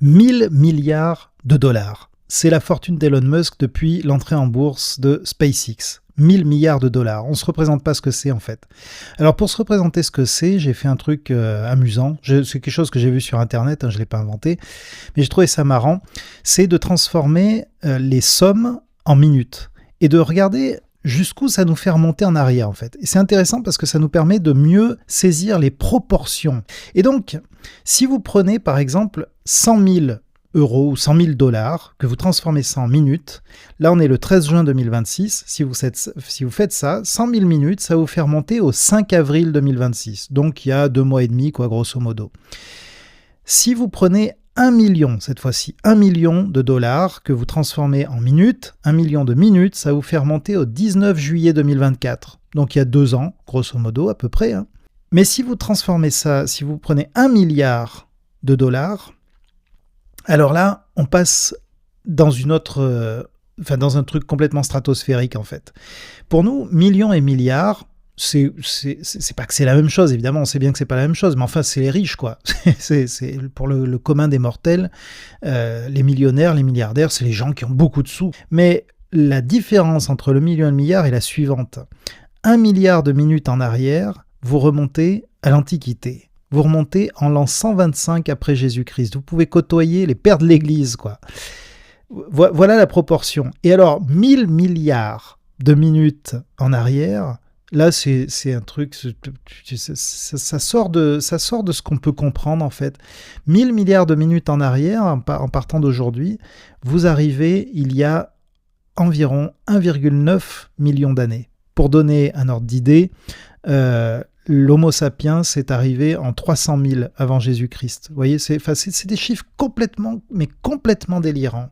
1000 milliards de dollars. C'est la fortune d'Elon Musk depuis l'entrée en bourse de SpaceX. 1000 milliards de dollars. On ne se représente pas ce que c'est en fait. Alors pour se représenter ce que c'est, j'ai fait un truc amusant. C'est quelque chose que j'ai vu sur internet, je ne l'ai pas inventé, mais j'ai trouvé ça marrant. C'est de transformer les sommes en minutes et de regarder jusqu'où ça nous fait remonter en arrière en fait. Et c'est intéressant parce que ça nous permet de mieux saisir les proportions. Et donc, si vous prenez par exemple 100 000 euros ou 100 000 dollars, que vous transformez ça en minutes, là on est le 13 juin 2026, si vous faites ça, 100 000 minutes, ça va vous faire monter au 5 avril 2026, donc il y a 2 mois et demi quoi, grosso modo. Si vous prenez 1 million, cette fois-ci, 1 million de dollars que vous transformez en minutes, 1 million de minutes, ça va vous faire monter au 19 juillet 2024, donc il y a 2 ans, grosso modo à peu près. Mais si vous transformez ça, si vous prenez 1 milliard de dollars, alors là, on passe dans dans un truc complètement stratosphérique en fait. Pour nous, millions et milliards, c'est pas que c'est la même chose, évidemment, on sait bien que c'est pas la même chose, mais enfin, c'est les riches, quoi. c'est pour le commun des mortels, les millionnaires, les milliardaires, c'est les gens qui ont beaucoup de sous. Mais la différence entre le million et le milliard est la suivante. 1 milliard de minutes en arrière, vous remontez à l'Antiquité. Vous remontez en l'an 125 après Jésus-Christ. Vous pouvez côtoyer les pères de l'Église, quoi. Voilà la proportion. Et alors, 1000 milliards de minutes en arrière, là, c'est un truc, ça sort de ce qu'on peut comprendre, en fait. 1000 milliards de minutes en arrière, en partant d'aujourd'hui, vous arrivez il y a environ 1,9 million d'années. Pour donner un ordre d'idée, l'Homo sapiens est arrivé en 300 000 avant Jésus-Christ. Vous voyez, c'est des chiffres complètement délirants.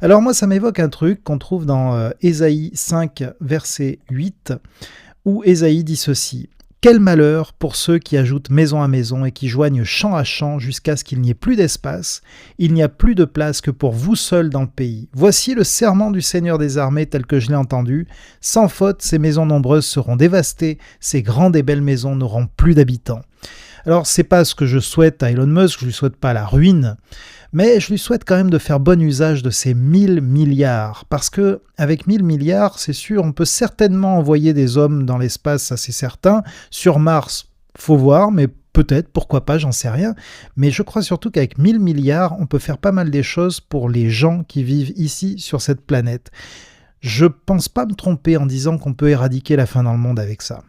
Alors moi, ça m'évoque un truc qu'on trouve dans Ésaïe 5, verset 8, où Ésaïe dit ceci. « Quel malheur pour ceux qui ajoutent maison à maison et qui joignent champ à champ jusqu'à ce qu'il n'y ait plus d'espace. Il n'y a plus de place que pour vous seuls dans le pays. Voici le serment du Seigneur des armées tel que je l'ai entendu. Sans faute, ces maisons nombreuses seront dévastées. Ces grandes et belles maisons n'auront plus d'habitants. » Alors, c'est pas ce que je souhaite à Elon Musk, je lui souhaite pas la ruine, mais je lui souhaite quand même de faire bon usage de ces 1000 milliards, parce que avec 1000 milliards, c'est sûr, on peut certainement envoyer des hommes dans l'espace, ça c'est certain. Sur Mars, faut voir, mais peut-être, pourquoi pas, j'en sais rien. Mais je crois surtout qu'avec 1000 milliards, on peut faire pas mal des choses pour les gens qui vivent ici, sur cette planète. Je pense pas me tromper en disant qu'on peut éradiquer la faim dans le monde avec ça.